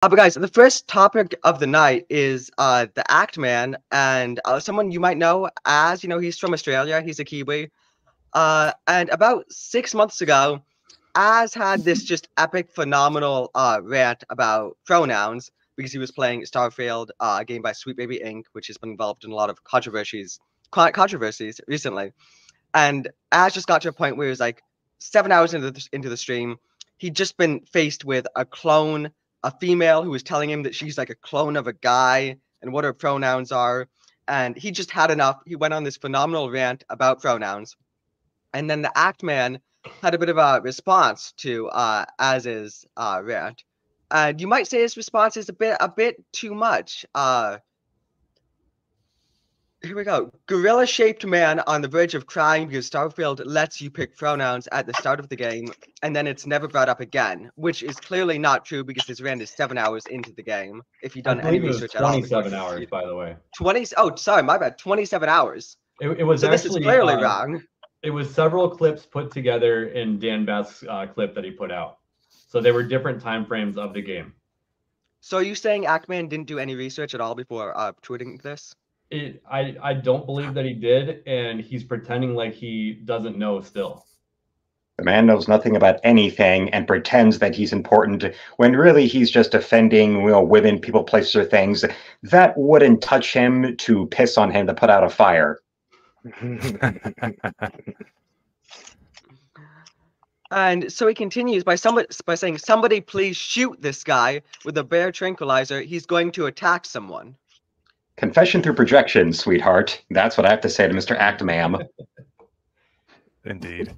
But guys, the first topic of the night is the Act Man, and someone you might know as, he's from Australia. He's a Kiwi. And about 6 months ago, Az had this just epic, phenomenal rant about pronouns because he was playing Starfield, a game by Sweet Baby Inc., which has been involved in a lot of controversies recently. And Az just got to a point where he was like 7 hours into the stream, he'd just been faced with a female who was telling him that she's like a clone of a guy and what her pronouns are. And he just had enough. He went on this phenomenal rant about pronouns. And then the Act Man had a bit of a response to Az's rant. And you might say his response is a bit too much. Here we go. Gorilla-shaped man on the verge of crying because Starfield lets you pick pronouns at the start of the game, and then it's never brought up again, which is clearly not true because this rant is 7 hours into the game. If you've done any research at all, 27 hours, by the way. 20. Oh, sorry, my bad. 27 hours. It was so actually, this is clearly wrong. It was several clips put together in Dan Bath's clip that he put out. So they were different time frames of the game. So are you saying Ackman didn't do any research at all before tweeting this? I don't believe that he did, and he's pretending like he doesn't know still. The man knows nothing about anything and pretends that he's important when really he's just defending, women, people, places, or things. That wouldn't touch him to piss on him to put out a fire. And so he continues by saying, "Somebody please shoot this guy with a bear tranquilizer. He's going to attack someone." Confession through projection, sweetheart. That's what I have to say to Mr. Actman. Indeed.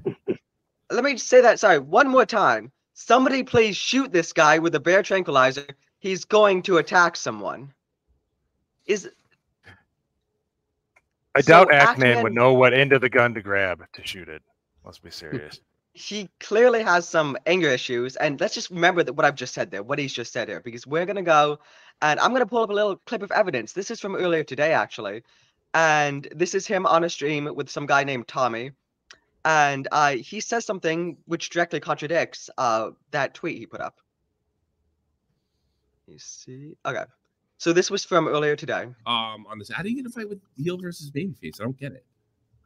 Let me say that, sorry, one more time. Somebody please shoot this guy with a bear tranquilizer. He's going to attack someone. I doubt Actman would know what end of the gun to grab to shoot it. Let's be serious. He clearly has some anger issues, and let's just remember that what I've just said there, what he's just said here, because we're going to go, and I'm going to pull up a little clip of evidence. This is from earlier today, actually, and this is him on a stream with some guy named Tommy, and he says something which directly contradicts that tweet he put up. You see? Okay. So this was from earlier today. On this, how do you get a fight with heel versus babyface? I don't get it.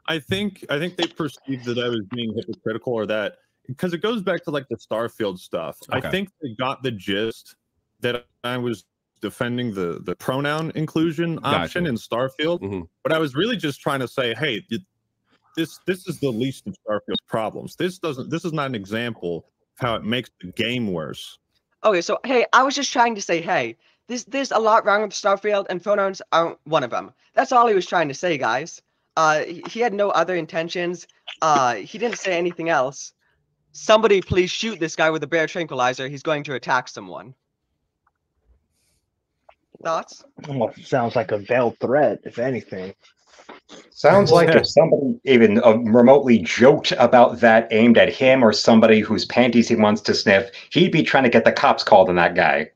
I think they perceived that I was being hypocritical, or that because it goes back to like the Starfield stuff. Okay. I think they got the gist that I was defending the pronoun inclusion option in Starfield, but I was really just trying to say, hey, this is the least of Starfield's problems. This is not an example of how it makes the game worse. Okay, so hey, I was just trying to say, hey, there's a lot wrong with Starfield, and pronouns aren't one of them. That's all he was trying to say, guys. He had no other intentions. He didn't say anything else. Somebody please shoot this guy with a bear tranquilizer. He's going to attack someone. Thoughts? Almost sounds like a veiled threat, if anything. Sounds like if somebody even remotely joked about that aimed at him or somebody whose panties he wants to sniff, he'd be trying to get the cops called on that guy.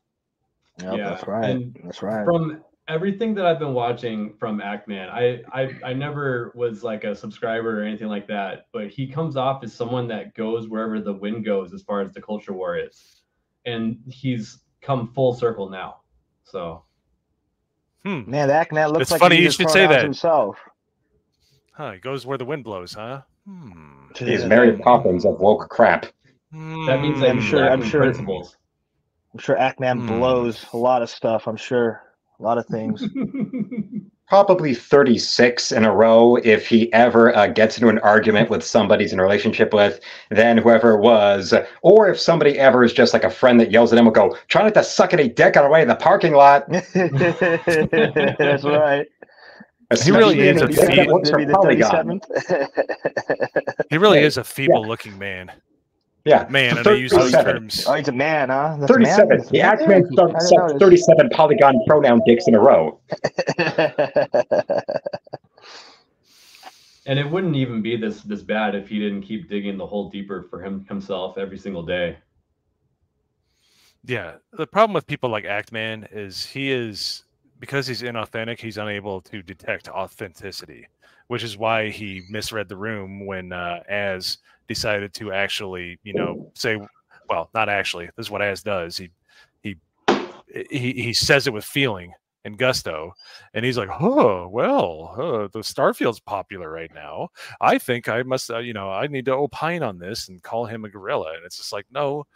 Yep, yeah, that's right. That's right. From everything that I've been watching from Actman, I never was like a subscriber or anything like that, but he comes off as someone that goes wherever the wind goes as far as the culture war is, and he's come full circle now. So, man, the Actman looks it's like funny he you should say that himself. Huh? He goes where the wind blows, huh? He's Mary Poppins of woke crap. That means I'm sure principles. I'm sure Actman blows a lot of stuff. I'm sure a lot of things. Probably 36 in a row if he ever gets into an argument with somebody he's in a relationship with, then whoever it was, or if somebody ever is just like a friend that yells at him will go, try not to suck any dick on the way in the parking lot. That's right. He really is a feeble. He really is a feeble-looking man. Yeah, man, and I use those terms. Oh, he's a man, huh? That's 37. The Actman sucked 37 polygon pronoun dicks in a row. And it wouldn't even be this bad if he didn't keep digging the hole deeper for himself every single day. Yeah, the problem with people like Actman is because he's inauthentic, he's unable to detect authenticity, which is why he misread the room when Az decided to actually, say, well, not actually. This is what Az does. He he says it with feeling and gusto, and he's like, oh well, the Starfield's popular right now. I think I must, I need to opine on this and call him a gorilla. And it's just like, no,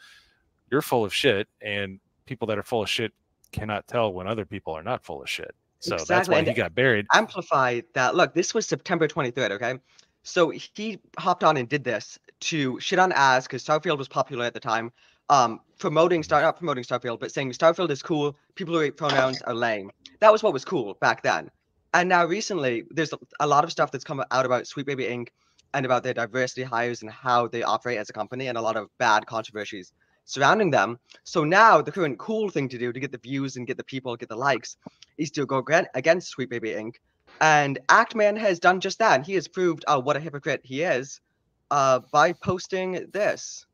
you're full of shit, and people that are full of shit cannot tell when other people are not full of shit. So that's why he got buried. Amplify that. Look, this was September 23rd, okay? So he hopped on and did this to shit on Az because Starfield was popular at the time. Not promoting Starfield, but saying Starfield is cool, people who hate pronouns are lame. That was what was cool back then. And now recently, there's a lot of stuff that's come out about Sweet Baby Inc. and about their diversity hires and how they operate as a company, and a lot of bad controversies surrounding them. So now the current cool thing to do to get the views and get the people, get the likes, is to go against Sweet Baby Inc. And Actman has done just that. And he has proved what a hypocrite he is by posting this.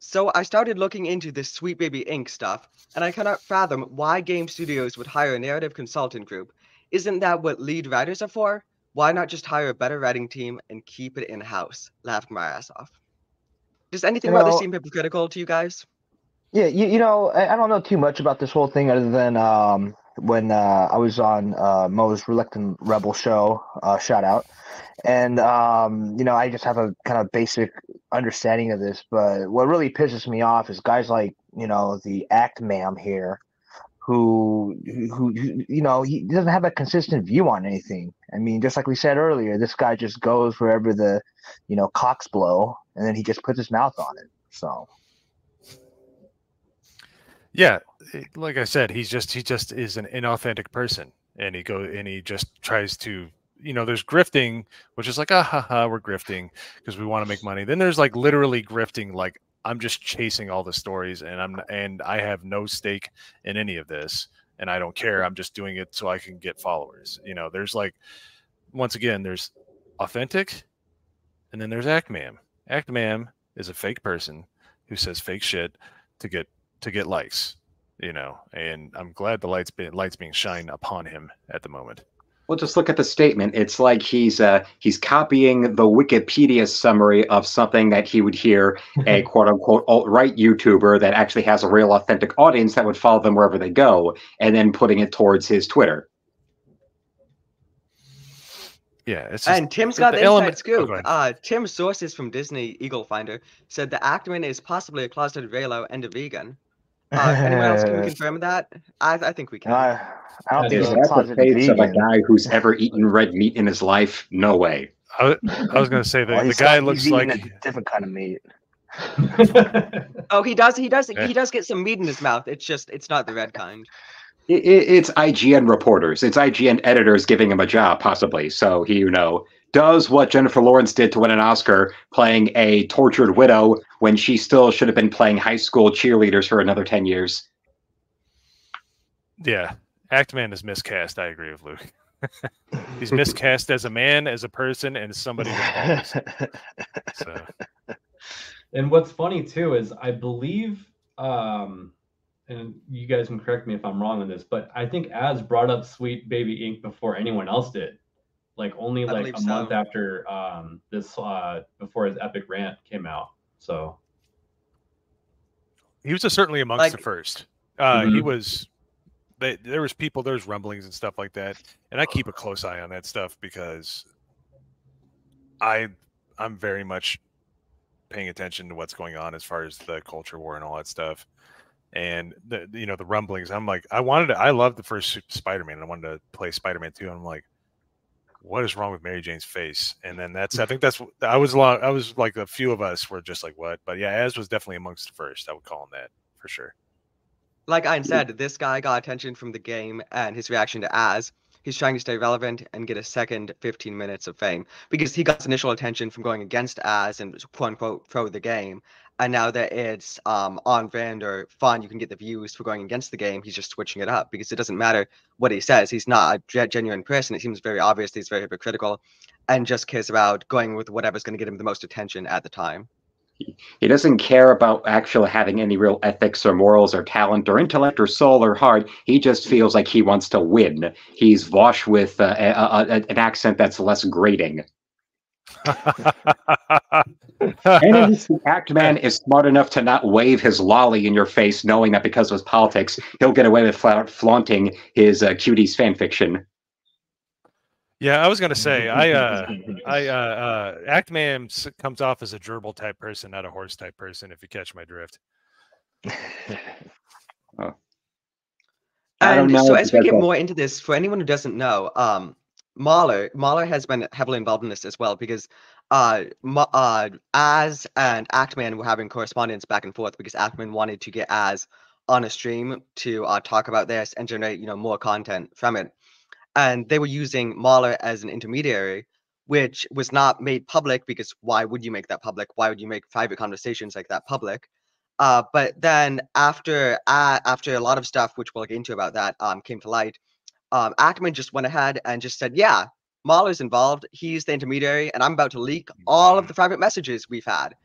So I started looking into this Sweet Baby Inc. stuff, and I cannot fathom why game studios would hire a narrative consultant group. Isn't that what lead writers are for? Why not just hire a better writing team and keep it in-house? Laughed my ass off. Does anything about this seem hypocritical to you guys? Yeah, I don't know too much about this whole thing other than when I was on Mo's Reluctant Rebel show, shout out. And, I just have a kind of basic understanding of this. But what really pisses me off is guys like, the Actman here, who he doesn't have a consistent view on anything. I mean, just like we said earlier, this guy just goes wherever the, cocks blow, and then he just puts his mouth on it. So. Yeah, like I said, he just is an inauthentic person, and he just tries to, there's grifting, which is like, we're grifting because we want to make money. Then there's like literally grifting, like I'm just chasing all the stories, and I have no stake in any of this, and I don't care. I'm just doing it so I can get followers. There's like, once again, there's authentic, and then there's Actman. Actman is a fake person who says fake shit to get likes, and I'm glad the light's being shined upon him at the moment. Well, just look at the statement. It's like he's copying the Wikipedia summary of something that he would hear a quote unquote alt-right YouTuber that actually has a real authentic audience that would follow them wherever they go, and then putting it towards his Twitter. Yeah, it's and Tim's got the inside scoop. Tim's sources from Disney Eagle Finder said that Actman is possibly a closeted Raylo and a vegan. Anyone else can confirm that? I think we can. I don't think that's the face of a guy who's ever eaten red meat in his life. No way. I was going to say that the guy looks like a different kind of meat. Oh, he does get some meat in his mouth. It's not the red kind. It's IGN reporters. It's IGN editors giving him a job, possibly. So he, does what Jennifer Lawrence did to win an Oscar, playing a tortured widow when she still should have been playing high school cheerleaders for another 10 years. Yeah, Actman is miscast. I agree with Luke. He's miscast as a man, as a person, and as somebody with balls. So. And what's funny too is I believe, and you guys can correct me if I'm wrong on this, but I think Az brought up Sweet Baby Inc. before anyone else did. Like only like a month after before his epic rant came out. So he was certainly amongst the first. He was. There was rumblings and stuff like that, and I keep a close eye on that stuff because I'm very much paying attention to what's going on as far as the culture war and all that stuff. And the rumblings. I'm like, I loved the first Spider-Man, and I wanted to play Spider-Man 2. And I'm like, what is wrong with Mary Jane's face? And then I was like a few of us were just like, what? But yeah, Az was definitely amongst the first. I would call him that for sure. Like Ian said, this guy got attention from the game and his reaction to Az. He's trying to stay relevant and get a second 15 minutes of fame because he got his initial attention from going against Az and quote unquote pro the game. And now that it's on brand or fun, you can get the views for going against the game. He's just switching it up because it doesn't matter what he says. He's not a genuine person. It seems very obvious that he's very hypocritical and just cares about going with whatever's going to get him the most attention at the time. He doesn't care about actually having any real ethics or morals or talent or intellect or soul or heart. He just feels like he wants to win. He's Vosh with an accent that's less grating. And at least the act man is smart enough to not wave his lolly in your face, knowing that because of his politics, he'll get away with flaunting his cuties fan fiction. Yeah, I was gonna say, Act Man comes off as a gerbil type person, not a horse type person. If you catch my drift. Oh. I don't And know so as we because get of- more into this, for anyone who doesn't know, Mahler has been heavily involved in this as well because Az and Actman were having correspondence back and forth because Actman wanted to get Az on a stream to talk about this and generate, more content from it. And they were using Mahler as an intermediary, which was not made public because why would you make that public? Why would you make private conversations like that public? But then after a lot of stuff, which we'll get into about that, came to light, Ackerman just went ahead and just said, yeah, Mahler's involved. He's the intermediary, and I'm about to leak all of the private messages we've had.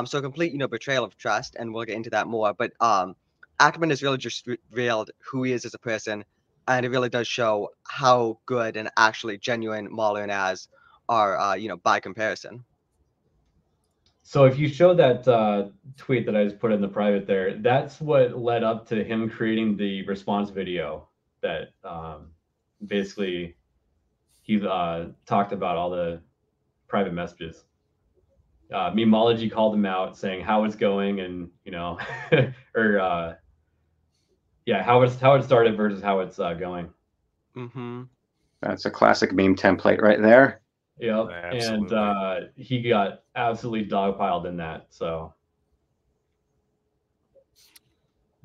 So a complete, betrayal of trust, and we'll get into that more. But Ackerman has really just revealed who he is as a person, and it really does show how good and actually genuine Mahler and Az are, by comparison. So if you show that tweet that I just put in the private there, that's what led up to him creating the response video that basically he talked about all the private messages. Memology called him out saying how it's going and, or how it started versus how it's going. Mm-hmm. That's a classic meme template right there. Yep. Absolutely. And he got absolutely dogpiled in that. So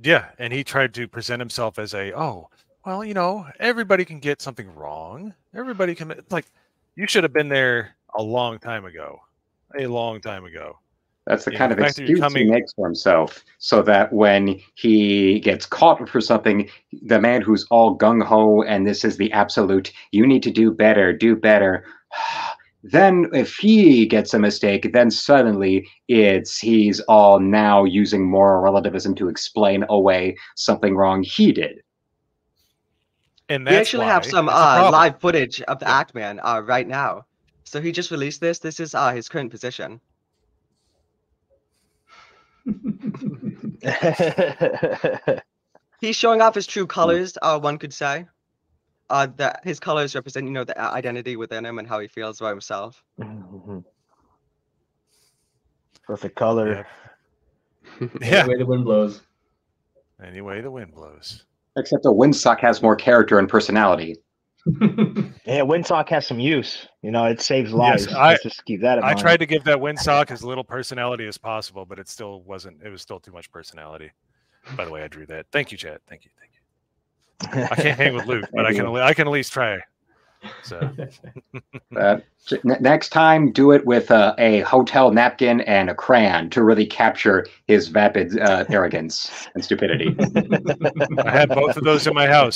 Yeah, and he tried to present himself as everybody can get something wrong. Everybody can, you should have been there a long time ago. That's the Yeah, kind the of fact that you're excuse coming- he makes for himself, so that when he gets caught for something, the man who's all gung-ho and this is the absolute, you need to do better. Then if he gets a mistake, then suddenly he's all now using moral relativism to explain away something wrong he did. And We that's actually why have some it's a problem. live footage of the Yeah. Actman right now. So he just released this. This is his current position. He's showing off his true colors, one could say. That his colors represent, the identity within him and how he feels about himself. Perfect color. Yeah. the way the wind blows. Anyway, the wind blows. Except the windsock has more character and personality. Yeah, windsock has some use. It saves lives. I- Let's just keep that in I mind. tried to give that windsock as little personality as possible, but it still wasn't. It was still too much personality. By the way, I drew that. Thank you, Chad. Thank you. I can't hang with Luke, but I can at least try. So Next time, do it with a hotel napkin and a crayon to really capture his vapid arrogance and stupidity. I had both of those in my house.